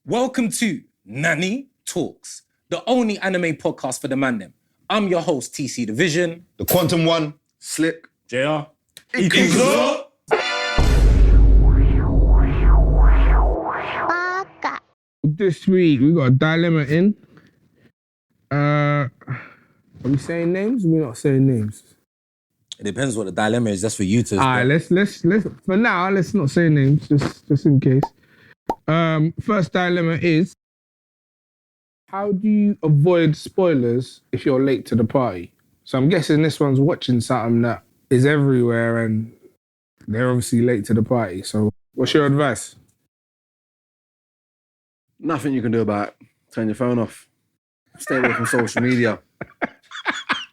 Welcome to Nani Talks, the only anime podcast for the mandem. I'm your host, TC Division. The Quantum One. Slick. JR. Ikizo. This week we got a dilemma in. Are we saying names? We're not saying names. It depends what the dilemma is. That's for you to. Alright, let's for now let's not say names, just in case. First dilemma is: how do you avoid spoilers if you're late to the party? So I'm guessing this one's watching something that is everywhere and they're obviously late to the party. So what's your advice? Nothing you can do about it. Turn your phone off. Stay away from social media.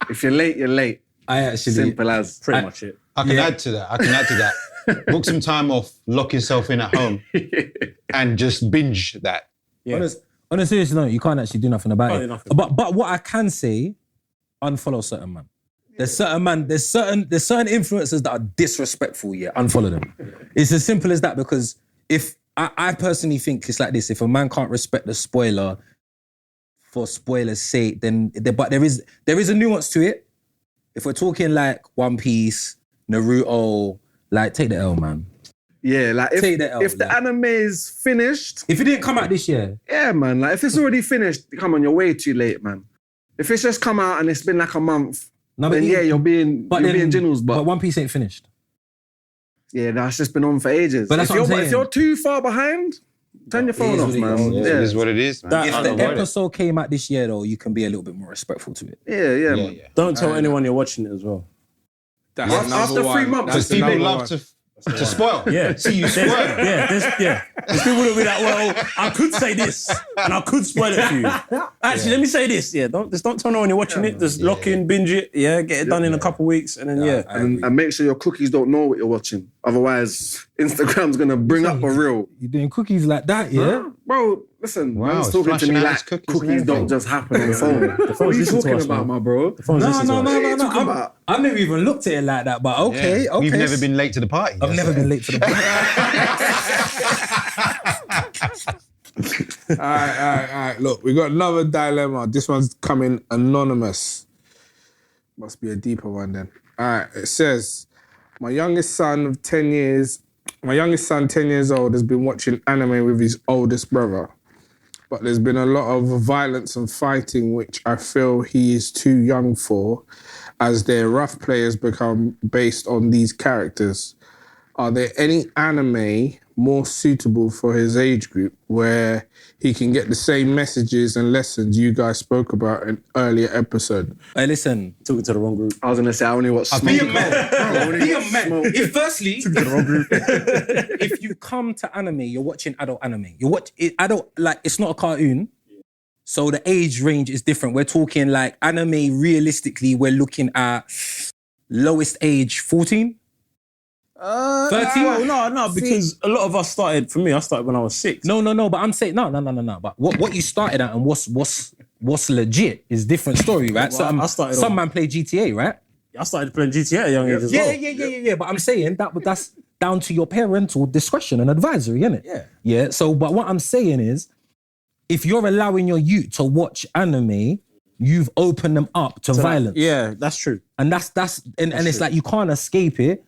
If you're late, you're late. I actually Simple as. Pretty much it. I can add to that. Book some time off, lock yourself in at home, and just binge that. Yeah. On a serious note, you can't actually do nothing about Can't it. do nothing. But what I can say, unfollow certain man. There's certain influencers that are disrespectful. Yeah, unfollow them. It's as simple as that, because if I personally think it's like this: if a man can't respect the spoiler for spoiler's sake, but there is a nuance to it. If we're talking like One Piece, Naruto, like take the L, man. Yeah, like if Take the L, the anime is finished, If it didn't come out this year, yeah, man. Like if it's already finished, come on, you're way too late, man. If it's just come out and it's been like a month, then yeah, you're being generals, but One Piece ain't finished. yeah, that's just been on for ages. But that's what I'm saying. If you're too far behind, turn your phone off, man. It is what it is, man. If the episode came out this year, though, you can be a little bit more respectful to it. Yeah, man. Don't tell anyone you're watching it as well. That's After 3 months, Because people love to spoil. Yeah. See you spoil. There's people that be like, well, I could say this and I could spoil it for you. Actually, let me say this. Yeah, don't tell no one you're watching it. Just lock in, binge it. Yeah, get it done in a couple of weeks, and then and make sure your cookies don't know what you're watching. Otherwise, Instagram's gonna bring up a reel. You're doing cookies like that, yeah? Bro, listen, Wow, man's it's talking to flashing me out like his cookies cookies and don't everything. just happen on the phone. What are phone's you listening to talking us, about, man. my bro? No. I've never even looked at it like that, but okay. We've never been late to the party. I've never been late to the party. All right. Look, we got another dilemma. This one's coming anonymous. Must be a deeper one then. All right, it says, my youngest son, 10 years old, has been watching anime with his oldest brother. But there's been a lot of violence and fighting, which I feel he is too young for, as their rough players become based on these characters. Are there any anime more suitable for his age group where he can get the same messages and lessons you guys spoke about in earlier episode? Hey, listen. talking to the wrong group. I was gonna say I only watch Be a Smoke. man. Be a man. Smoke. If firstly, To the wrong group. if you come to anime, you're watching adult anime. You watch it adult, like it's not a cartoon. So the age range is different. We're talking like anime, realistically, we're looking at lowest age 14. 13? Well, no, because a lot of us started, for me, I started when I was 6. No, but I'm saying no. But what you started at and what's legit is different story, right? Well, I started some on- man play GTA, right? I started playing GTA at a young age as well. Yeah. But I'm saying that's down to your parental discretion and advisory, isn't it? Yeah. So, but what I'm saying is, if you're allowing your youth to watch anime, you've opened them up to violence. Yeah, that's true. And that's it's like you can't escape it.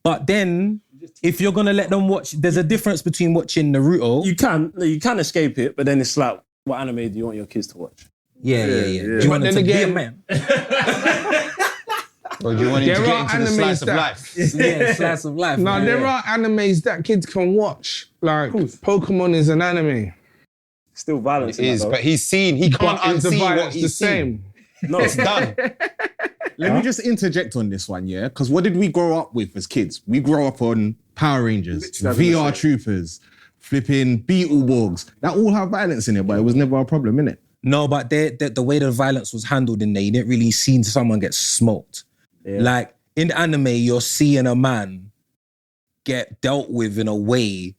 But then, if you're gonna let them watch, there's a difference between watching Naruto. You can escape it, but then it's like, what anime do you want your kids to watch? Yeah. Do you want them to be a man? Or do you want him to There get are into the animes slice of that- life? Yeah, slice of life. Now, man. there are animes that kids can watch. Like, Pokemon is an anime. Still violence. It is, but he can't But is the unsee what violence the he's seen. same? No, It's done. Let me just interject on this one, yeah? Because what did we grow up with as kids? We grow up on Power Rangers, VR Troopers, flipping Beetleborgs. That all have violence in it, but it was never a problem, innit? No, but the way the violence was handled in there, you didn't really see someone get smoked. Yeah. Like in anime, you're seeing a man get dealt with in a way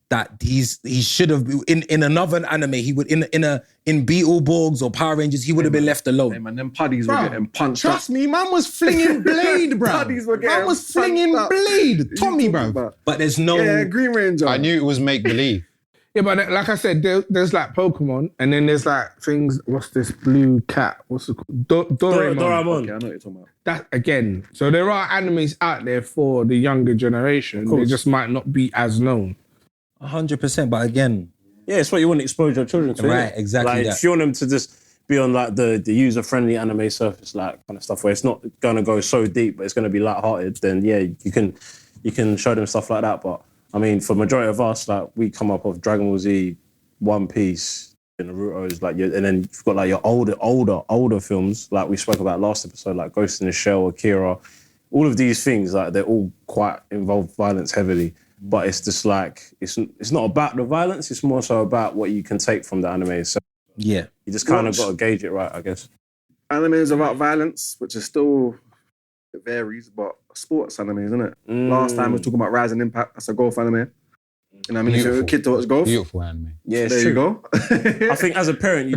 that he should have in another anime. He would in Beetleborgs or Power Rangers, he would have been left alone. Hey, man, them puddies were getting punched Trust up. me, man was flinging blade, bro. Puddies were getting Man was flinging punched up. blade. Tommy, What are you talking bro. about? But there's no. Yeah, Green Ranger. I knew it was make believe. Yeah, but like I said, there's like Pokemon, and then there's like things. What's this blue cat? What's it called? Doraemon. Doraemon. Okay, I know what you're talking about. That again. So there are animes out there for the younger generation. They just might not be as known. 100%. But again, Yeah, it's what you want to expose your children to. Right, innit? exactly Like, that. if you want them to just be on like the user-friendly anime surface, like kind of stuff where it's not gonna go so deep, but it's gonna be light-hearted, then yeah, you can show them stuff like that. But I mean, for majority of us, like we come up with Dragon Ball Z, One Piece, and Naruto's, like, and then you've got like your older films, like we spoke about last episode, like Ghost in the Shell, Akira. All of these things, like they're all quite involve violence heavily. But it's just like, it's not about the violence, it's more so about what you can take from the anime. So yeah. you just kind of got to gauge it right, I guess. Anime is about violence, which is still, it varies, but sports anime, isn't it? Last time we were talking about Rise and Impact, that's a golf anime. You know what I mean? If you're a kid to watch golf, Beautiful anime. Yeah, there you go. I think as a parent, you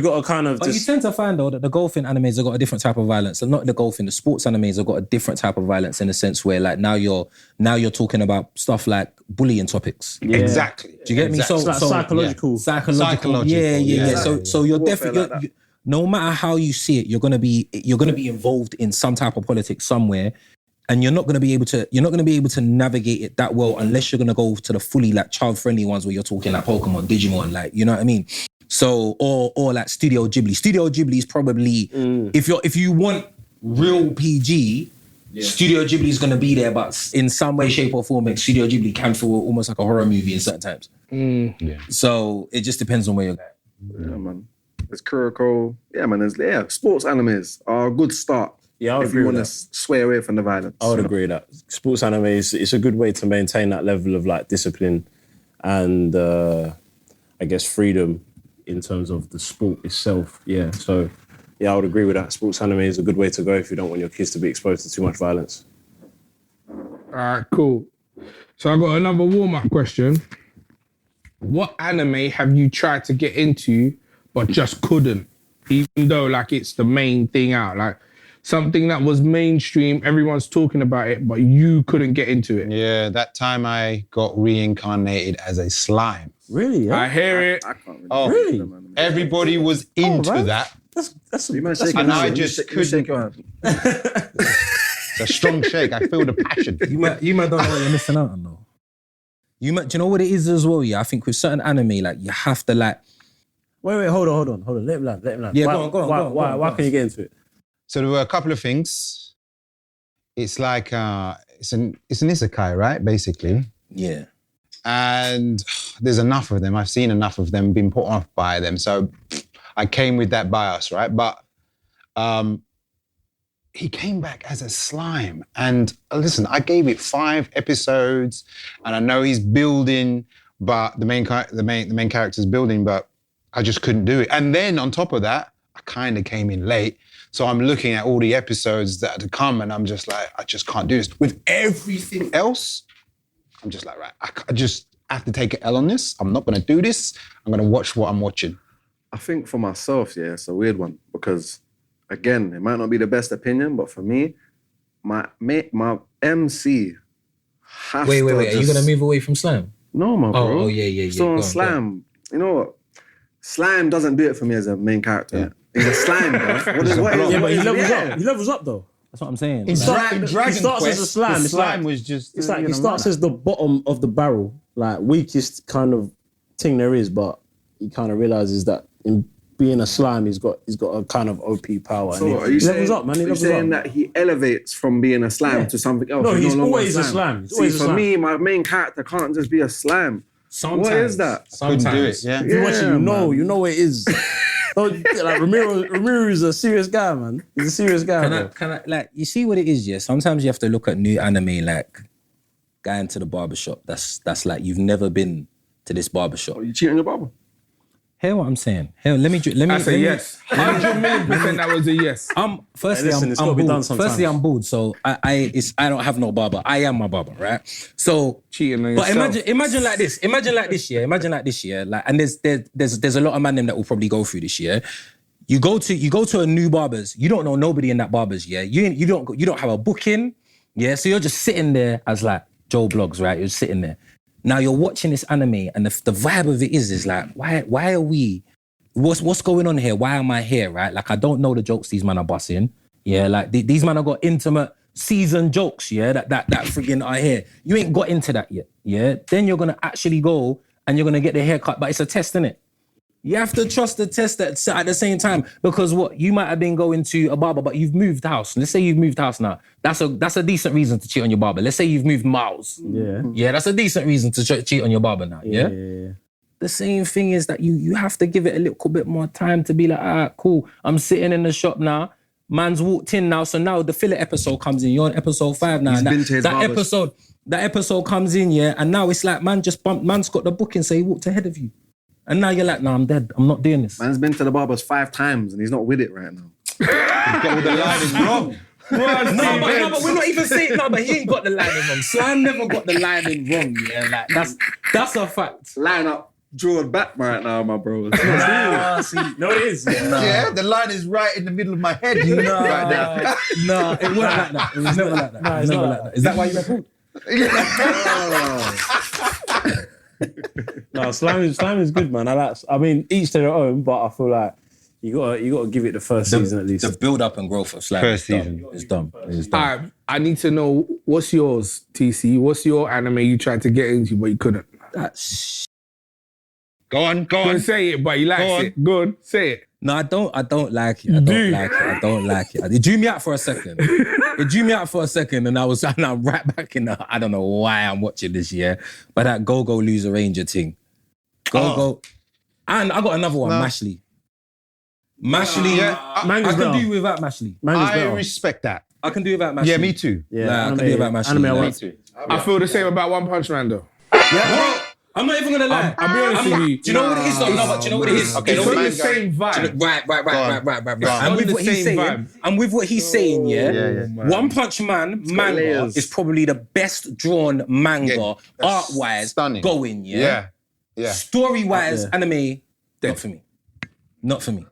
got to kind of But you tend to find though that the golfing animes have got a different type of violence, and not the golfing, the sports animes have got a different type of violence in the sense where like now you're talking about stuff like bullying topics. Yeah. Exactly. Do you get me? Exactly. So It's like psychological. psychological. Yeah. Yeah. So you're Warfare definitely like that. no matter how you see it, you're gonna be involved in some type of politics somewhere. And you're not going to be able to navigate it that well unless you're going to go to the fully like child friendly ones where you're talking like Pokemon, Digimon, like, you know what I mean? So or like Studio Ghibli. Studio Ghibli is probably if you want real PG, Studio Ghibli is going to be there, but in some way, shape or form, Studio Ghibli can feel almost like a horror movie in certain times. Yeah. So it just depends on where you're going. Yeah, man. There's Kuroko. Yeah, man. There's sports animes are a good start. Yeah, I would if agree you with want to that. sway away from the violence. I would agree with that. Sports anime it's a good way to maintain that level of like discipline and I guess freedom in terms of the sport itself. Yeah, so yeah, I would agree with that. Sports anime is a good way to go if you don't want your kids to be exposed to too much violence. All right, cool. So I got another warm-up question. What anime have you tried to get into but just couldn't, even though like it's the main thing out, like something that was mainstream, everyone's talking about it, but you couldn't get into it? Yeah, that time I got reincarnated as a slime. Really? I hear it. I can't really. Oh, Really? everybody was into right. that. That's You man that's shake And your I hand. just You shake your hand. It's a strong shake. I feel the passion. You might don't know what you're missing out on though. Do you know what it is as well? Yeah, I think with certain anime, like you have to like. Wait, hold on. Let him land. Yeah, why, go on, go Why on. can you get into it? So there were a couple of things. It's like it's an isekai, right? Basically. Yeah. And there's enough of them. I've seen enough of them, been put off by them. So I came with that bias, right? But he came back as a slime. And listen, I gave it 5 episodes, and I know he's building, but the main character's building, but I just couldn't do it. And then on top of that, I kind of came in late. So I'm looking at all the episodes that are to come, and I'm just like, I just can't do this. With everything else, I'm just like, right, I just have to take an L on this. I'm not going to do this. I'm going to watch what I'm watching. I think for myself, yeah, it's a weird one because, again, it might not be the best opinion, but for me, my MC has Wait. to Are you just- gonna move away from slime? No, my bro. Oh, yeah. Still Go on on, Slam. You know what? Slime doesn't do it for me as a main character. He's a slime, bro. What is Yeah, but he levels yeah. up. He levels up though. That's what I'm saying. In Dragon he starts Quest, as a slime. the It's slime like- was just... It's like he starts as the bottom of the barrel, like weakest kind of thing there is, but he kind of realizes that in being a slime, he's got a kind of OP power. So and are you he levels saying, up, man. He are you levels saying up. that he elevates from being a slime to something else? No, he's no longer always a slime. He's See, always a for slime. me, my main character can't just be a slime. Sometimes. What is that? Couldn't do it, yeah. If you watch it, Yeah, you know it is. Like Ramiro is a serious guy, man. He's a serious guy, bro. Can I, like, you see what it is, yeah? Sometimes you have to look at new anime, like, going to the barbershop. That's like, you've never been to this barbershop. Oh, you cheating on your barber? Hear what I'm saying? Let me. I say yes. 100 million% that was a yes. Firstly, Hey, listen, it's gotta be I'm done bored. sometimes. Firstly, I'm bored, so I don't have no barber. I am my barber, right? So Cheating on but yourself. imagine like this. Imagine like this year. Like, and there's a lot of man them that will probably go through this year. You go to a new barber's. You don't know nobody in that barber's. Yeah, you don't have a booking. Yeah, so you're just sitting there as like Joe Blogs, right? You're just sitting there. Now you're watching this anime, and the vibe of it is like, why are we? What's going on here? Why am I here? Right? Like, I don't know the jokes these men are busting. Yeah, like these men have got intimate season jokes. Yeah, that friggin' are here. You ain't got into that yet. Yeah, then you're gonna actually go and you're gonna get the haircut, but it's a test, innit? You have to trust the test at the same time, because what you might have been going to a barber, but you've moved house. Let's say you've moved house now. That's a decent reason to cheat on your barber. Let's say you've moved miles. Yeah, that's a decent reason to cheat on your barber now. Yeah. The same thing is that you have to give it a little bit more time to be like, cool. I'm sitting in the shop now. Man's walked in now, so now the filler episode comes in. You're on episode 5 now. That episode comes in, yeah, and now it's like man's got the booking, so he walked ahead of you. And now you're like, nah, I'm dead. I'm not doing this. Man's been to the barbers 5 times and he's not with it right now. He's got all the lines wrong. But we're not even saying but he ain't got the lining wrong. Slime never got the lining wrong, yeah. Like that's a fact. Line up, drawn back right now, my bro. No, it is. Yeah, the line is right in the middle of my head. No, it wasn't like that. It was never like that. It was never like that. Is that why you record? No, slime is good, man. I mean, each to their own, but I feel like you gotta give it the first season at least. The build up and growth of slime First season is dumb. It's dumb. I need to know, what's yours, TC? What's your anime you tried to get into but you couldn't? Go on. Go on, say it, but you like it. Go on, say it. No, I don't like it. I don't like it. It drew me out for a second. And I'm right back in the, I don't know why I'm watching this year, but that Go Loser Ranger thing. Go. And I got another one, Mashley. I can do without Mashley. I respect that. I can do without Mashley. Yeah, me too. I can do without Mashley. Me too. I feel the same about One Punch Man though. Yeah. I'm not even gonna lie. I'll be honest with you. Do you know what it is? Do you know what it is? Okay, it's the same vibe. Right. And with what he's saying, yeah. One Punch Man manga is probably the best drawn manga, art-wise, stunning. Going, yeah. Story-wise, anime, not for me.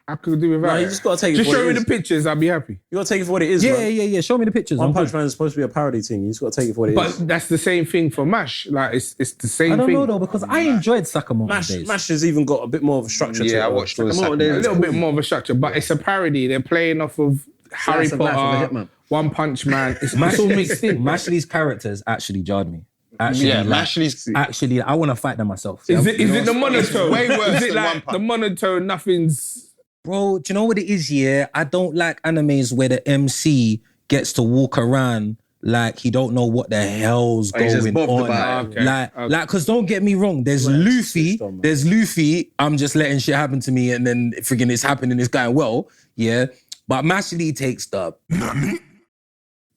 I could do without. No, you just gotta take it. Just for show what me it the pictures. I'll be happy. You gotta take it for what it is. Yeah. Show me the pictures. One Punch Man is supposed to be a parody thing. You just gotta take it for what it is. But that's the same thing for MASH. Like it's the same thing. I don't know though, because I enjoyed Sakamoto days. MASH has even got a bit more of a structure to it. Yeah, I watched all the a little bit more of a structure, but it's a parody. They're playing off of Harry Potter, One Punch Man. It's all mixed in. Mashley's characters actually jarred me. Actually, I want to fight them myself. Is it the monotone? Way worse is it than like One Punch. the monotone? Nothing's. Bro, do you know what it is, yeah? I don't like animes where the MC gets to walk around like he don't know what the hell's going on. Like, cause don't get me wrong, there's Luffy, I'm just letting shit happen to me and then friggin' it's happening, it's going well, yeah? But Mashley takes the...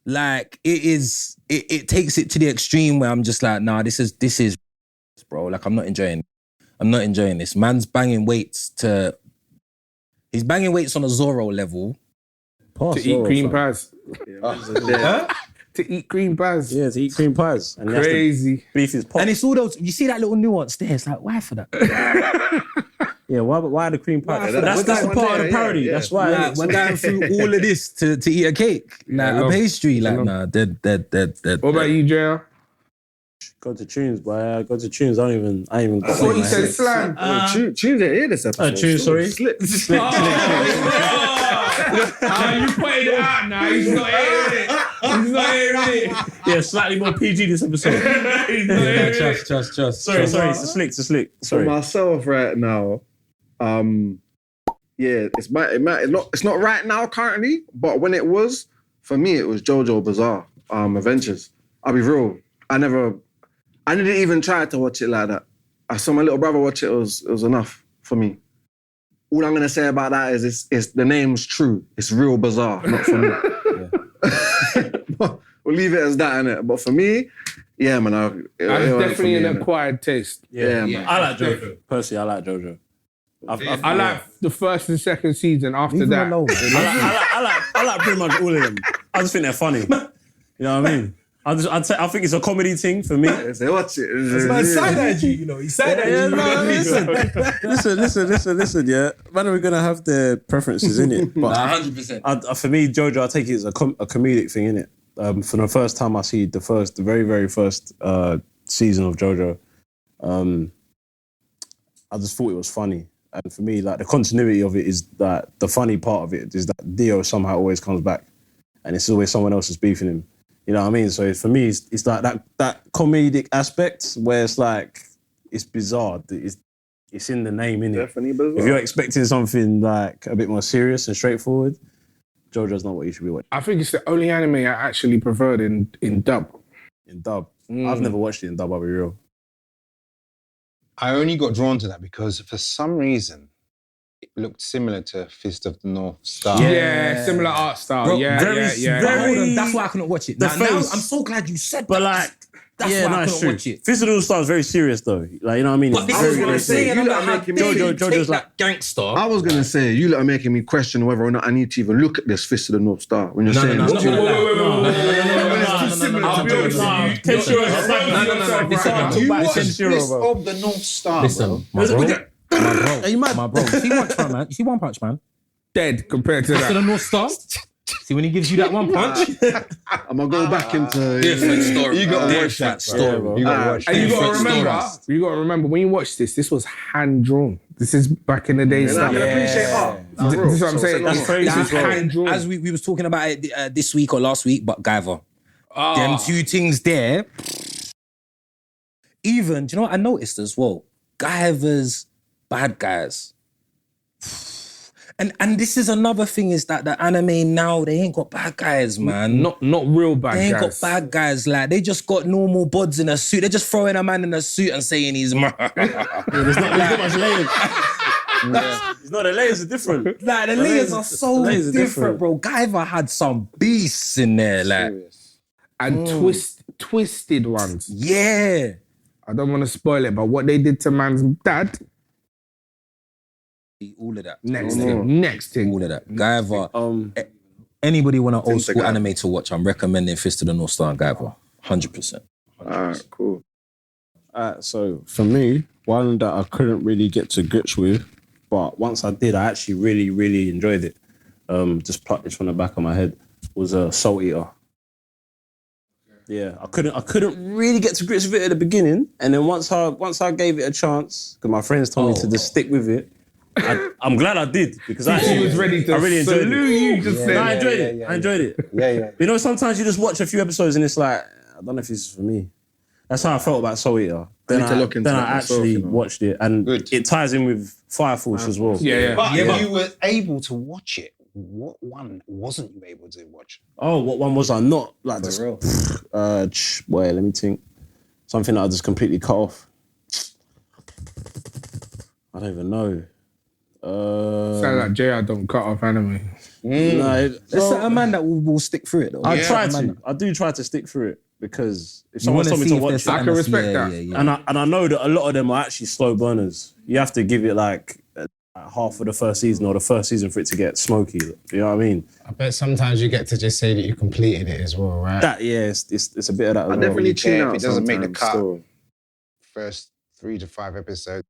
Like, it takes it to the extreme where I'm just like, nah, this is, bro, like I'm not enjoying this. Man's banging weights He's banging weights on a Zorro level. To eat cream pies. To eat cream pies. Yeah, to eat cream pies. And crazy. Beef is pop. And it's all those, you see that little nuance there, it's like, why for that? Yeah, why the cream pie? That's the part of the parody. Yeah. That's why. Like, we're going through all of this to eat a cake. A pastry. Like, dead. What about you, JR? Go to tunes, boy. Go to tunes. I ain't even got what you said, slang. Tunes ain't here this episode. Tunes, sorry. Slip. You played it out now. He's not hearing it. Yeah, slightly more PG this episode. Trust. Sorry. It's slick. Sorry. For myself right now, it's not right now currently, but when it was, for me, it was JoJo Bizarre Adventures. I'll be real. I didn't even try to watch it like that. I saw my little brother watch it. It was enough for me. All I'm gonna say about that is the name's true. It's real bizarre, not for me. We'll leave it as that, innit? But for me, yeah, man. That's definitely an acquired taste. Yeah, man. I like JoJo. Personally, I like JoJo. I like the first and second season. After that, I like pretty much all of them. I just think they're funny. You know what I mean? I think it's a comedy thing for me. Say, watch it. Man, side-eyed you, you know. He side-eyed you. Listen, yeah. Man, we're going to have their preferences, innit? But 100%. For me, JoJo, I take it as a comedic thing, innit? For the first time I see the very, very first season of JoJo. I just thought it was funny. And for me, like the continuity of it is that the funny part of it is that Dio somehow always comes back and it's always someone else is beefing him. You know what I mean? So for me, it's like that comedic aspect where it's like, it's bizarre. It's in the name, innit? Definitely bizarre. If you're expecting something like a bit more serious and straightforward, JoJo's not what you should be watching. I think it's the only anime I actually preferred in dub. In dub. I've never watched it in dub, I'll be real. I only got drawn to that because for some reason it looked similar to Fist of the North Star. Yeah, similar art style. Bro, yeah. But hold on, that's why I couldn't watch it. The Now, face. I'm so glad you said But that. like, That's yeah, why I no, it's couldn't true. watch it. Fist of the North Star is very serious though. Like, you know what I mean? But It's this very, is what very I'm saying. serious. You I'm lot like, making how me- dare you Jojo's take like- that gangster. I was gonna say, you lot are making me question whether or not I need to even look at this Fist of the North Star when you're saying no, it's no, too- no, no, Fist of the North Star, Listen, my bro. Are you mad? My bro. You see One Punch Man? You see One Punch Man? Dead compared to To that. the North Star? See when he gives you that one punch? I'm gonna go back into Different story. You gotta watch Different that story. You gotta watch And you that. gotta remember, when you watch this was hand drawn. This is back in the day And I stuff. can appreciate art. This is what I'm saying. That's crazy That's as well. hand drawn. As we was talking about it this week or last week, but Guyver. Them two things there. Even, do you know what I noticed as well? Guyver's bad guys. And this is another thing is that the anime now, they ain't got bad guys, man. Not real bad They ain't guys. got bad guys. Like, they just got normal buds in a suit. They're just throwing a man in a suit and saying he's... There's not much layers. It's not, the layers are different. Like, the layers are so layers are different, bro. Guyver had some beasts in there, like... And twisted ones. Yeah. I don't want to spoil it, but what they did to man's dad, All of that. next thing. All of that. Guyver. Anybody want an old school anime to watch, I'm recommending Fist of the North Star and Guyver. 100%. Alright, cool. So for me, one that I couldn't really get to grips with, but once I did, I actually really, really enjoyed it. Just plucked this from the back of my head, was Soul Eater. Yeah, I couldn't really get to grips with it at the beginning, and then once I gave it a chance, because my friends told me to just stick with it. I'm glad I did because I was ready to I really enjoyed salute it. you just No, said. I enjoyed it. I enjoyed it. Yeah. You know, sometimes you just watch a few episodes and it's like, I don't know if this is for me. That's how I felt about Soul Eater. Then need to look into then that I myself, actually you know. watched it, and it ties in with Fire Force as well. Yeah. But you were able to watch it. What one wasn't you able to watch? Oh, what one was I not? Like this? real. Boy, let me think. Something that I just completely cut off. I don't even know. Sound like JR don't cut off anime. No, There's a man that will stick through it, though. I try Man. to. I do try to stick through it because if You someone wanna told me see to if watch there's it, something I can that's- respect yeah, that. yeah, yeah. and I know that a lot of them are actually slow burners. You have to give it like half of the first season or the first season for it to get smoky. You know what I mean? I bet sometimes you get to just say that you completed it as well, right? That it's a bit of that. As I well. definitely tune care if out it doesn't make the sometimes, cut. still. First 3 to 5 episodes.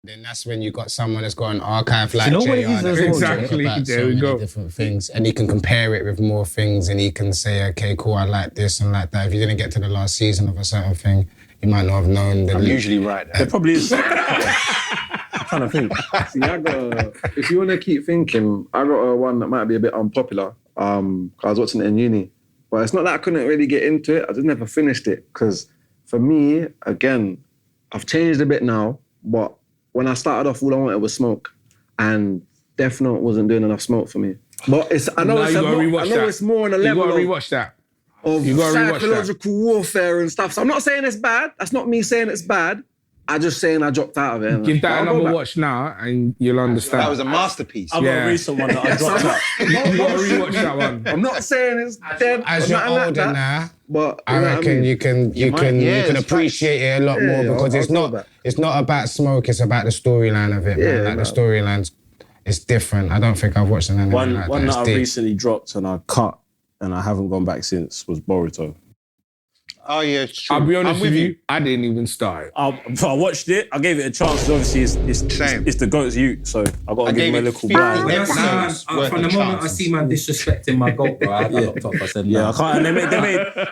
Then that's when you got someone that's got an archive like you know what it JR is that as can well, talk Exactly, about there so we many go. different things, and he can compare it with more things, and he can say, okay, cool, I like this and like that. If you didn't get to the last season of a certain thing, you might not have known. I'm usually right There there. probably is. I'm trying to think. See, I got if you want to keep thinking, I got one that might be a bit unpopular. 'Cause I was watching it in uni, but it's not that I couldn't really get into it. I just never finished it because for me, again, I've changed a bit now. But when I started off, all I wanted was smoke, and Death Note wasn't doing enough smoke for me. But I know Now it's you gotta more, rewatch I know that. it's more on a You level gotta of rewatch that. of You gotta rewatch that. psychological warfare and stuff. So I'm not saying it's bad. That's not me saying it's bad. I'm just saying I dropped out of it. Give that I'll go another back. watch now, and you'll understand. That was a masterpiece. I've got Yeah. a recent one that I dropped out. You gotta rewatch that one. I'm not saying it's dead. As or you're nothing like older that, now, but I you know what reckon mean? you can yeah, it's appreciate it a lot Yeah, more yeah, because I'll go back. it's not about smoke, it's about the storyline of it. Yeah, man. Like no. the storyline's it's different. I don't think I've watched an anime One like that that. I It's deep. recently dropped and I cut and I haven't gone back since was Boruto. Oh yeah, it's true. I'll be honest I'm with you, I didn't even start it. I watched it. I gave it a chance. Obviously, it's the GOAT's youth, so I got to give him a little blind. When I see man, Episodes from worth the of moment I chances. see man disrespecting my goat, bro, I locked up. I said, Yeah, nah. I can't. And they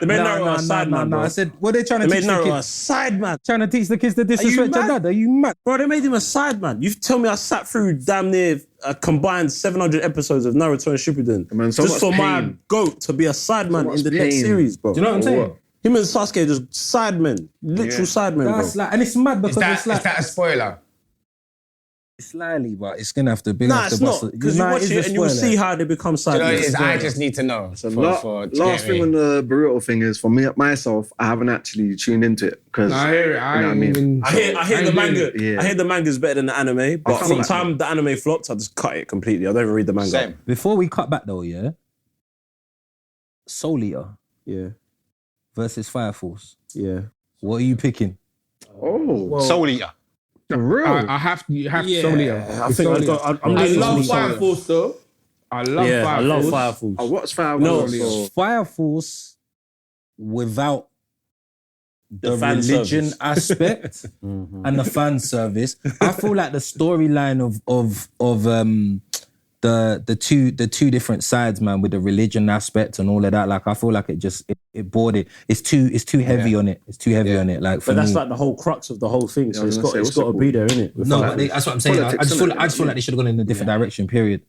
made Naruto a side man, bro. I said, what are they trying to They teach made the Naruto a kids? side man. Trying to teach the kids to disrespect your mad? dad? Are you mad? Bro, they made him a side man. You tell me I sat through damn near a combined 700 episodes of Naruto and Shippuden Man, so just much for my pain. GOAT to be a side man much in the next pain. series, bro. Do you know what I'm saying? Him and Sasuke just side men, literal side men, bro. That's like, and it's mad because it's like, Is that a spoiler? slightly, but it's gonna have to be. Nah, it's not, because you watch it and you will see how they become side You know what men. it is? I just need to know. Last thing on the Boruto thing is, for me myself, I haven't actually tuned into it because I hear it. I ain't even. I hear the manga. Yeah. I hear the manga's better than the anime, but feel from like- time the anime flopped, I just cut it completely. I don't even read the manga. Same. Before we cut back though, yeah. Soul Eater Yeah, versus Fire Force. yeah. What are you picking? Soul Eater. For real. I have to. You have to. Soul Eater. I think Soul I've Eater. got. I'm I leaning love towards Soul Fire Eater. Force though. I love Yeah, Fire I love Force. Fire Force. I watched Fire No, Force. Fire Force without the fan religion service. aspect and the fan service. I feel like the storyline of the two different sides, man, with the religion aspect and all of that. Like I feel like it bored it. It's too heavy on it. It's too heavy on it. Like for But that's me. like the whole crux of the whole thing. So I was it's gonna say, got what's it to be there, innit? No, but that's what I'm saying. I just feel Politics, like they should have gone in a different direction. Period.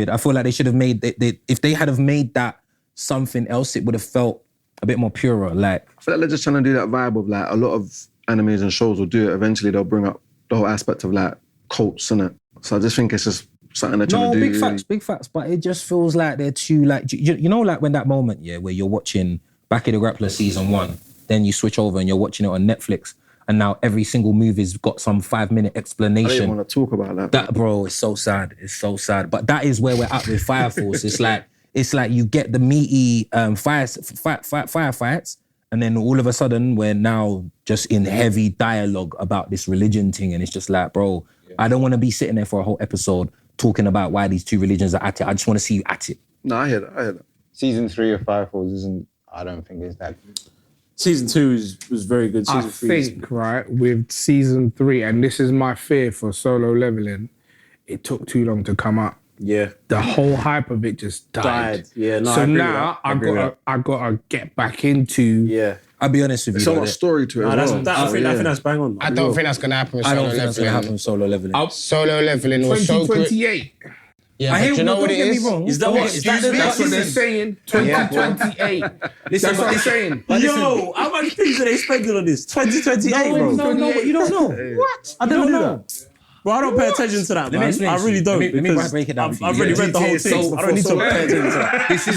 I feel like they should have made if they had have made that something else, it would have felt a bit more purer. Like I feel like they're just trying to do that vibe of like a lot of animes and shows will do it. Eventually, they'll bring up the whole aspect of like cults in it. So I just think it's just something they're trying no, to do. big facts. But it just feels like they're too like you know, like when that moment, yeah, where you're watching Back of the Grappler season 1, then you switch over and you're watching it on Netflix, and now every single movie's got some 5-minute I don't explanation. even want to talk about that. That, bro, is so sad. It's so sad. But that is where we're at with Fire Force. It's like you get the meaty firefights, and then all of a sudden we're now just in heavy dialogue about this religion thing, and it's just like, bro, I don't want to be sitting there for a whole episode talking about why these two religions are at it. I just want to see you at it. No, I hear that. Season 3 of Fire Force isn't. I don't think it's that. Season 2 was very good. I Season 3 is- think, right, with season 3, and this is my fear for Solo Leveling, it took too long to come up. Yeah. The whole hype of it just died. Yeah, no, I So agree with now that. I agree with I gotta get back into. Yeah. I'll be honest with you. There's so though, much story to it. No, as that's, well. that, I think that's bang on. I don't think that's gonna happen with I Solo don't think that's going to happen Leveling. with Solo Leveling. Solo Leveling was so good. 2028. Yeah, I but hear you know what it don't get is? me wrong. Is that what? Is that That's what they're the saying. 2028. That's what I'm saying. Yo, how much things are they spending on this? 2028, bro. No, you don't know. What? I don't know that. Bro, I don't pay attention to that, me man. explain I to really you. don't. Let me because break it down for you. I've already Yeah, read the whole GTA thing. I don't need to pay attention to that. This is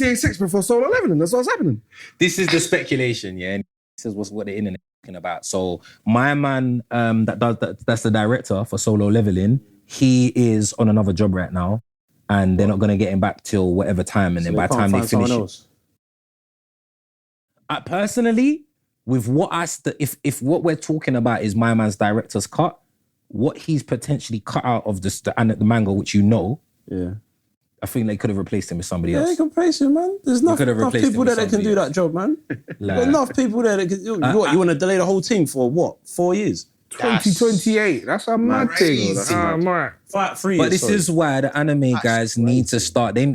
GTA 6 before Solo Leveling. That's what's happening. This is the speculation, yeah. And this is what the internet is talking about. So my man, that's the director for Solo Leveling. He is on another job right now, and they're not gonna get him back till whatever time. And then by the time they finish it, personally, with what if what we're talking about is my man's director's cut, what he's potentially cut out of the manga, which you know, Yeah. I think they could have replaced him with somebody Yeah, else. they can place him, man. There's enough could have replaced him people with there that can do somebody that job, man. Like- Got enough people there that can. You want to delay the whole team for what? 4 years? 2028. That's a mad thing. Right. Fight 3 But years. this is why the anime guys need to start. They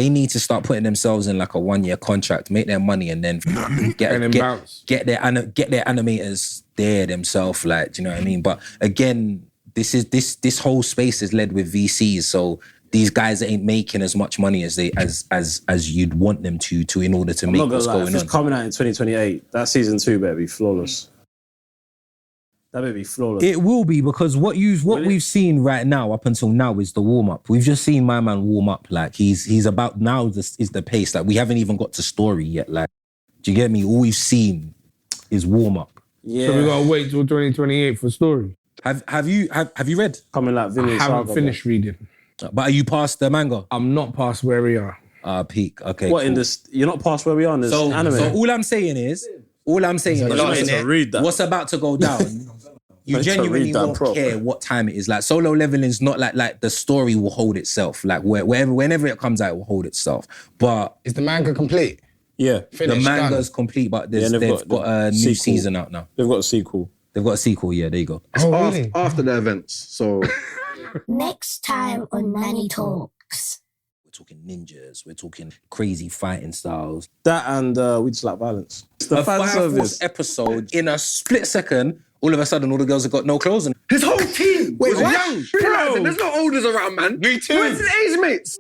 need to start putting themselves in like a 1-year contract, make their money, and then And then bounce. get their animators there themselves. Like, do you know what I mean? But again, this whole space is led with VCs, so these guys ain't making as much money as you'd want them to in order to I'm make not gonna what's lie. going If it's on. coming out in 2028, that season 2 better be flawless. That better be flawless. It will be, because what we've seen right now up until now is the warm up. We've just seen my man warm up. Like he's about now. This is the pace. Like we haven't even got to story yet. Like, do you get me? All we've seen is warm up. yeah. So we gotta wait till 2028 for story. Have you read? coming like I Vinland haven't Saga, finished reading. But are you past the manga? I'm not past where we are. Peak. Okay. What cool. in this? You're not past where we are in this anime. So all I'm saying is, read that. what's about to go down. You Meant to genuinely read that won't prop. care what time it is. Like Solo Leveling's not like the story will hold itself. Like whenever it comes out, it will hold itself. But Is the manga complete? Yeah. The Finished, manga's done. complete, but Yeah, they've got a new sequel. season out now. They've got a sequel. They've got a sequel, yeah, there you go. It's Oh, really? after the events. So Next time on Nani Talks. We're talking ninjas, we're talking crazy fighting styles. That and we just like violence. It's the A fan Fire Force service. episode, in a split second, all of a sudden all the girls have got no clothes and his whole team was what? young. Realising there's no olders around, man. Me too. Where's his age mates?